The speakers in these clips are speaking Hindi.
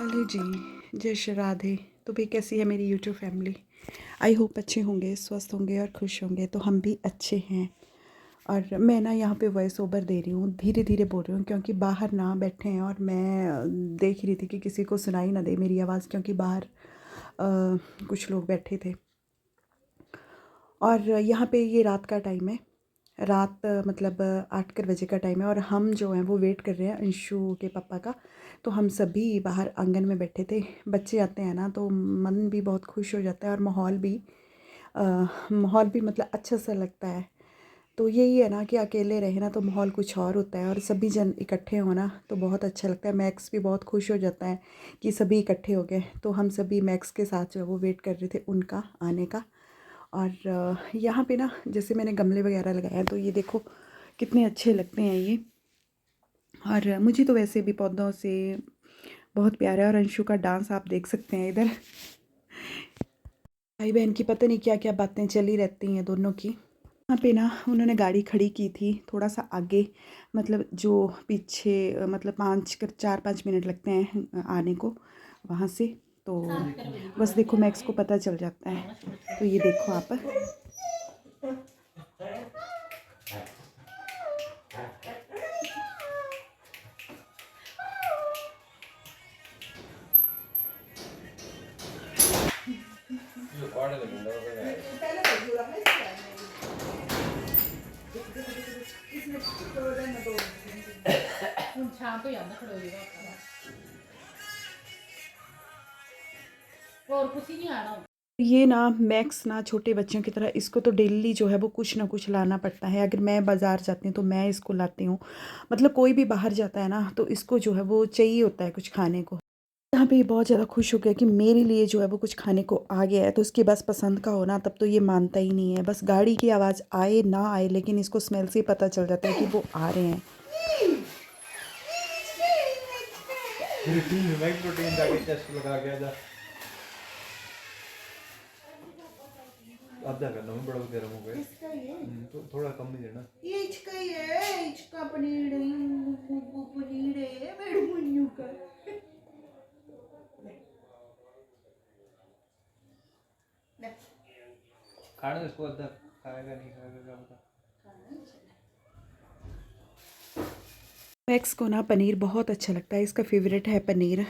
हेलो जी, जय श्री राधे। तो भी कैसी है मेरी यूट्यूब फैमिली? आई होप अच्छे होंगे, स्वस्थ होंगे और खुश होंगे। तो हम भी अच्छे हैं। और मैं ना यहाँ पे वॉइस ओवर दे रही हूँ, धीरे धीरे बोल रही हूँ क्योंकि बाहर ना बैठे हैं और मैं देख रही थी कि किसी को सुनाई ना दे मेरी आवाज़, क्योंकि बाहर कुछ लोग बैठे थे। और यहाँ पे ये रात का टाइम है, रात मतलब 8 बजे का टाइम है और हम जो हैं वो वेट कर रहे हैं अंशु के पापा का। तो हम सभी बाहर आंगन में बैठे थे। बच्चे आते हैं ना तो मन भी बहुत खुश हो जाता है और माहौल भी मतलब अच्छा सा लगता है। तो यही है ना कि अकेले रहे ना तो माहौल कुछ और होता है और सभी जन इकट्ठे हो ना तो बहुत अच्छा लगता है। मैक्स भी बहुत खुश हो जाता है कि सभी इकट्ठे हो गए। तो हम सभी मैक्स के साथ जो है वो वेट कर रहे थे उनका आने का। और यहाँ पे ना जैसे मैंने गमले वगैरह लगाए हैं तो ये देखो कितने अच्छे लगते हैं ये। और मुझे तो वैसे भी पौधों से बहुत प्यार है। और अंशु का डांस आप देख सकते हैं इधर। भाई बहन की पता नहीं क्या क्या बातें चली रहती हैं दोनों की। यहाँ पे ना उन्होंने गाड़ी खड़ी की थी थोड़ा सा आगे, मतलब जो पीछे मतलब 4-5 मिनट लगते हैं आने को वहाँ से। तो बस देखो मैक्स को पता चल जाता है। तो ये देखो आप। और कुछ ही नहीं आना। ये ना मैक्स ना छोटे बच्चों की तरह इसको तो डेली जो है वो कुछ ना कुछ लाना पड़ता है। अगर मैं बाज़ार जाती हूँ तो मैं इसको लाती हूँ, मतलब कोई भी बाहर जाता है ना तो इसको जो है वो चाहिए होता है कुछ खाने को। यहाँ पे ये बहुत ज़्यादा खुश हो गया कि मेरे लिए जो है वो कुछ खाने को आ गया है। तो इसकी बस पसंद का हो ना तब तो ये मानता ही नहीं है। बस गाड़ी की आवाज़ आए ना आए लेकिन इसको स्मेल से ही पता चल जाता है कि वो आ रहे हैं। प्रोटीन जाके टेस्ट लगा के आजा। आधा करना मैं बड़ा गर्म हो गया। किसका ये? तो थोड़ा कम ही देना। ये इसका ही है, इसका पनीर पनीर है मेरे मुन्नू का। खाने इसको आधा खाएगा नहीं खाएगा क्या पता। मैक्स को ना पनीर बहुत अच्छा लगता है, इसका फेवरेट है पनीर।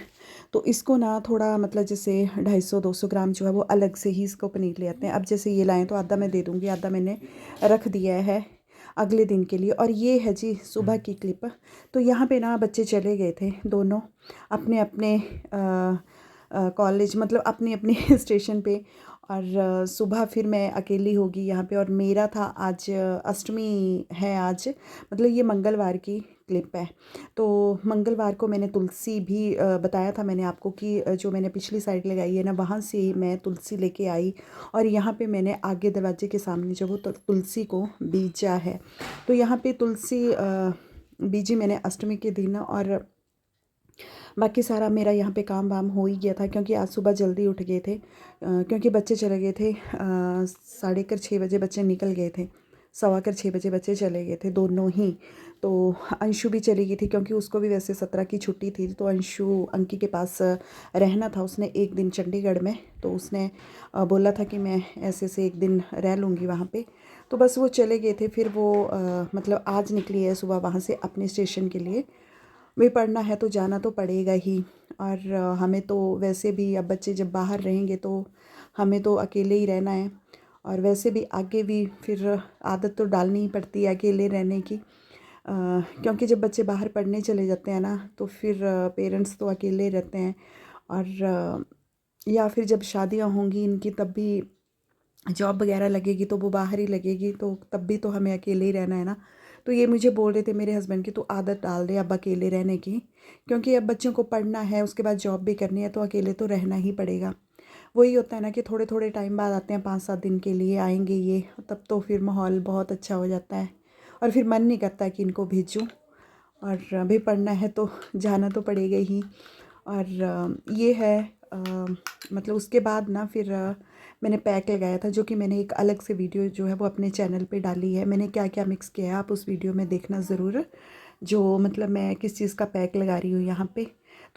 तो इसको ना थोड़ा मतलब जैसे 250-200 ग्राम जो है वो अलग से ही इसको पनीर ले आते हैं। अब जैसे ये लाएँ तो आधा मैं दे दूँगी, आधा मैंने रख दिया है अगले दिन के लिए। और ये है जी सुबह की क्लिप। तो यहाँ पे ना बच्चे चले गए थे दोनों अपने अपने कॉलेज, मतलब अपनी अपनी स्टेशन पे। और सुबह फिर मैं अकेली होगी यहाँ पे। और मेरा था आज अष्टमी है आज, मतलब ये मंगलवार की क्लिप है। तो मंगलवार को मैंने तुलसी भी बताया था मैंने आपको कि जो मैंने पिछली साइड लगाई है ना वहाँ से मैं तुलसी लेके आई। और यहाँ पे मैंने आगे दरवाजे के सामने जो वो तुलसी को बीजा है। तो यहाँ पे तुलसी बीजी मैंने अष्टमी के दिन। और बाकी सारा मेरा यहाँ पे काम वाम हो ही गया था क्योंकि आज सुबह जल्दी उठ गए थे, क्योंकि बच्चे चले गए थे 6:30 बजे बच्चे निकल गए थे। 6:15 बजे बच्चे चले गए थे दोनों ही। तो अंशु भी चली गई थी क्योंकि उसको भी वैसे 17 की छुट्टी थी। तो अंशु अंकी के पास रहना था उसने एक दिन चंडीगढ़ में। तो उसने बोला था कि मैं ऐसे से एक दिन रह लूँगी वहाँ पे। तो बस वो चले गए थे। फिर वो मतलब आज निकली है सुबह वहाँ से अपने स्टेशन के लिए। भी पढ़ना है तो जाना तो पड़ेगा ही। और हमें तो वैसे भी अब बच्चे जब बाहर रहेंगे तो हमें तो अकेले ही रहना है। और वैसे भी आगे भी फिर आदत तो डालनी ही पड़ती है अकेले रहने की, क्योंकि जब बच्चे बाहर पढ़ने चले जाते हैं ना तो फिर पेरेंट्स तो अकेले रहते हैं। और या फिर जब शादियां होंगी इनकी तब भी जॉब वगैरह लगेगी तो वो बाहर ही लगेगी, तो तब भी तो हमें अकेले ही रहना है ना। तो ये मुझे बोल रहे थे मेरे हस्बैंड की, तो आदत डाल दे अब अकेले रहने की, क्योंकि अब बच्चों को पढ़ना है उसके बाद जॉब भी करनी है तो अकेले तो रहना ही पड़ेगा। वही होता है ना कि थोड़े थोड़े टाइम बाद आते हैं, 5-7 दिन के लिए आएंगे ये, तब तो फिर माहौल बहुत अच्छा हो जाता है। और फिर मन नहीं करता कि इनको भेजूँ। और अभी पढ़ना है तो जाना तो पड़ेगा ही। और ये है मतलब उसके बाद ना फिर मैंने पैक लगाया था, जो कि मैंने एक अलग से वीडियो जो है वो अपने चैनल पे डाली है। मैंने क्या क्या मिक्स किया है आप उस वीडियो में देखना ज़रूर, जो मतलब मैं किस चीज़ का पैक लगा रही हूँ यहाँ पे।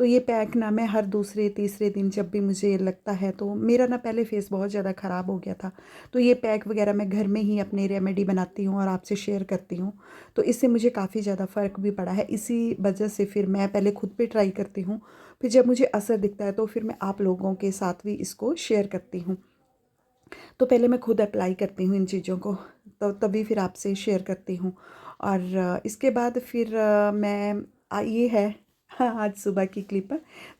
तो ये पैक ना मैं हर दूसरे तीसरे दिन जब भी मुझे लगता है, तो मेरा ना पहले फेस बहुत ज़्यादा ख़राब हो गया था, तो ये पैक वगैरह मैं घर में ही अपने रेमेडी बनाती हूँ और आपसे शेयर करती हूँ। तो इससे मुझे काफ़ी ज़्यादा फ़र्क भी पड़ा है। इसी वजह से फिर मैं पहले खुद पे ट्राई करती हूँ, फिर जब मुझे असर दिखता है तो फिर मैं आप लोगों के साथ भी इसको शेयर करती हूँ। तो पहले मैं खुद अप्लाई करती हूँ इन चीज़ों को, तो तभी फिर आपसे शेयर करती हूँ। और इसके बाद फिर मैं ये है हाँ, आज सुबह की क्लिप।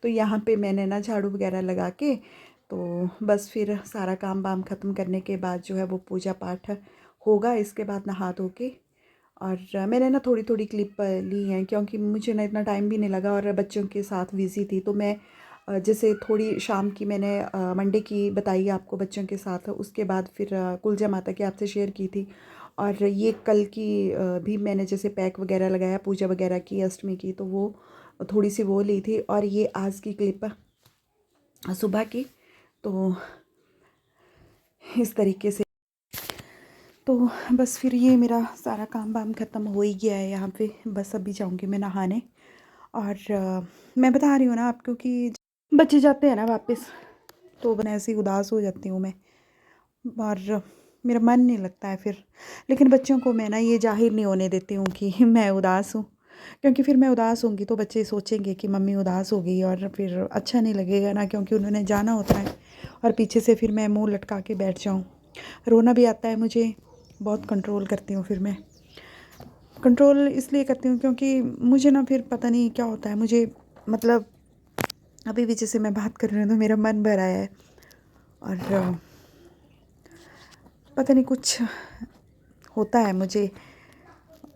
तो यहाँ पे मैंने ना झाड़ू वगैरह लगा के, तो बस फिर सारा काम वाम ख़त्म करने के बाद जो है वो पूजा पाठ होगा। इसके बाद नहा धो के, और मैंने ना थोड़ी थोड़ी क्लिप ली हैं क्योंकि मुझे ना इतना टाइम भी नहीं लगा और बच्चों के साथ बिज़ी थी। तो मैं जैसे थोड़ी शाम की मैंने मंडे की बताई आपको बच्चों के साथ, उसके बाद फिर कुलजा माता की आपसे शेयर की थी। और ये कल की भी मैंने जैसे पैक वगैरह लगाया, पूजा वगैरह की अष्टमी की, तो वो थोड़ी सी वो ली थी। और ये आज की क्लिप सुबह की, तो इस तरीके से। तो बस फिर ये मेरा सारा काम वाम ख़त्म हो ही गया है यहाँ पे। बस अभी जाऊँगी मैं नहाने। और मैं बता रही हूँ ना आपको कि बच्चे जाते हैं ना वापस, तो मैं ऐसे ही उदास हो जाती हूँ मैं, और मेरा मन नहीं लगता है फिर। लेकिन बच्चों को मैं ना ये जाहिर नहीं होने देती हूँ कि मैं उदास हूँ, क्योंकि फिर मैं उदास होंगी तो बच्चे सोचेंगे कि मम्मी उदास हो गई, और फिर अच्छा नहीं लगेगा ना, क्योंकि उन्होंने जाना होता है और पीछे से फिर मैं मुंह लटका के बैठ जाऊँ। रोना भी आता है मुझे, बहुत कंट्रोल करती हूँ फिर मैं। कंट्रोल इसलिए करती हूँ क्योंकि मुझे ना फिर पता नहीं क्या होता है मुझे, मतलब अभी भी जैसे मैं बात कर रही हूँ तो मेरा मन भरा है, और पता नहीं कुछ होता है मुझे।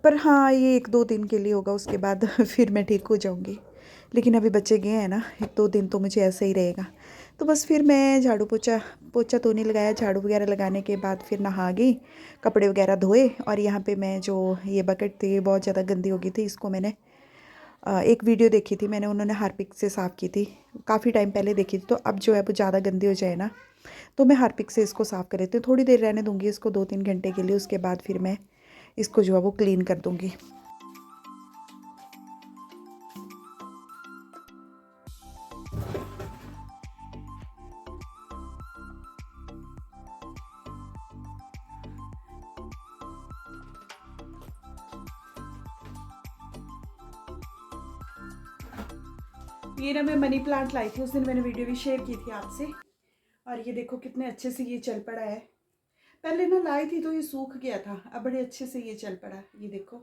पर हाँ, ये 1-2 दिन के लिए होगा, उसके बाद फिर मैं ठीक हो जाऊँगी। लेकिन अभी बच्चे गए हैं ना, 1-2 दिन तो मुझे ऐसे ही रहेगा। तो बस फिर मैं झाड़ू पोछा पोछा तो नहीं लगाया, झाड़ू वगैरह लगाने के बाद फिर नहा गई, कपड़े वगैरह धोए। और यहाँ पे मैं जो ये बकेट थी, ये बहुत ज़्यादा गंदी हो गई थी, इसको मैंने एक वीडियो देखी थी मैंने, उन्होंने हार्पिक से साफ़ की थी, काफ़ी टाइम पहले देखी थी। तो अब जो है वो ज़्यादा गंदी हो जाए ना, तो मैं हार्पिक से इसको साफ़ कर देती हूँ। थोड़ी देर रहने दूँगी इसको, 2-3 घंटे के लिए, उसके बाद फिर मैं इसको जो है वो क्लीन कर दूँगी। ये ना मैं मनी प्लांट लाई थी, उस दिन मैंने वीडियो भी शेयर की थी आपसे। और ये देखो कितने अच्छे से ये चल पड़ा है। पहले ना लाई थी तो ये सूख गया था, अब बड़े अच्छे से ये चल पड़ा। ये देखो,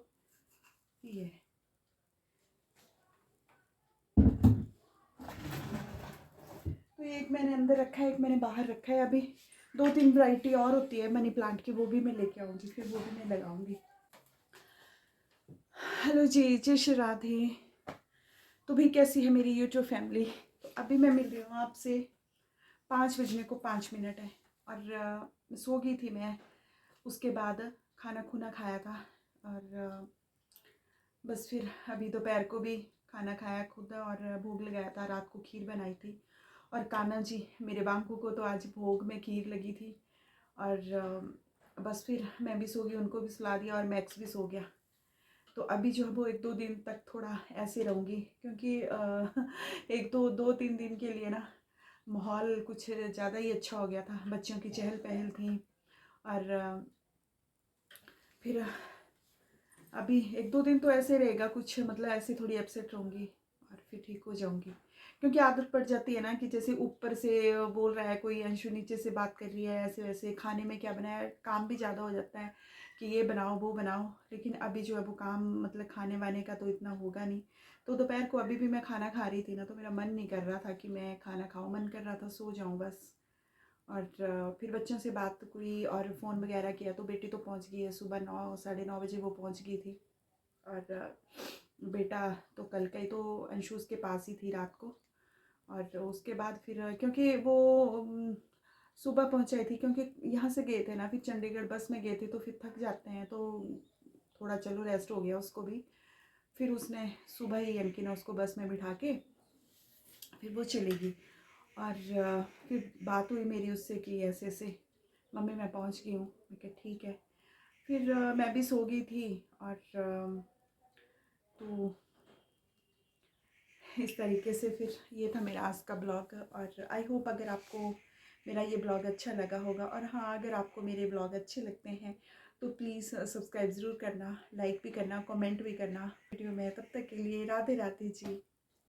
ये तो एक मैंने अंदर रखा है, एक मैंने बाहर रखा है। अभी 2-3 वैरायटी और होती है मनी प्लांट की, वो भी मैं लेके आऊँगी, फिर वो भी मैं लगाऊंगी। हेलो जी, जय श्री राधे। तो भी कैसी है मेरी यूट्यूब फैमिली? तो अभी मैं मिल रही हूँ आपसे, 5 बजने को 5 मिनट है। और सो गई थी मैं, उसके बाद खाना खूना खाया था। और बस फिर अभी दोपहर को भी खाना खाया खुद, और भोग लगाया था, रात को खीर बनाई थी। और कान्हा जी मेरे बांकू को तो आज भोग में खीर लगी थी। और बस फिर मैं भी सो गई, उनको भी सुला दिया, और मैक्स भी सो गया। तो अभी जो है वो 1-2 दिन तक थोड़ा ऐसे रहूँगी, क्योंकि 1-2-3 दिन के लिए ना माहौल कुछ ज़्यादा ही अच्छा हो गया था, बच्चों की चहल पहल थी। और फिर अभी 1-2 दिन तो ऐसे रहेगा कुछ, मतलब ऐसे थोड़ी अपसेट रहूँगी, और फिर ठीक हो जाऊँगी। क्योंकि आदत पड़ जाती है ना कि जैसे ऊपर से बोल रहा है कोई, अंशु नीचे से बात कर रही है, ऐसे वैसे खाने में क्या बनाया, काम भी ज़्यादा हो जाता है कि ये बनाओ वो बनाओ। लेकिन अभी जो है वो काम, मतलब खाने वाने का तो इतना होगा नहीं। तो दोपहर को अभी भी मैं खाना खा रही थी ना, तो मेरा मन नहीं कर रहा था कि मैं खाना खाऊँ, मन कर रहा था सो जाऊँ बस। और फिर बच्चों से बात हुई और फ़ोन वगैरह किया, तो बेटी तो पहुंच गई है, सुबह 9-9:30 बजे वो पहुंच गई थी। और बेटा तो कल का ही, तो अंशु उसके पास ही थी रात को। और उसके बाद फिर क्योंकि वो सुबह पहुंचाई थी, क्योंकि यहाँ से गए थे ना, फिर चंडीगढ़ बस में गए थे, तो फिर थक जाते हैं, तो थोड़ा चलो रेस्ट हो गया उसको भी। फिर उसने सुबह ही यमकी ने उसको बस में बिठा के फिर वो चली गई। और फिर बात हुई मेरी उससे कि ऐसे ऐसे मम्मी मैं पहुंच गई हूँ। मैं कहा ठीक है। फिर मैं भी सो गई थी। और तो इस तरीके से फिर ये था मेरा आज का ब्लॉग। और आई होप अगर आपको मेरा ये ब्लॉग अच्छा लगा होगा, और हाँ अगर आपको मेरे ब्लॉग अच्छे लगते हैं तो प्लीज़ सब्सक्राइब ज़रूर करना, लाइक भी करना, कमेंट भी करना वीडियो में। तब तक के लिए राधे राधे जी।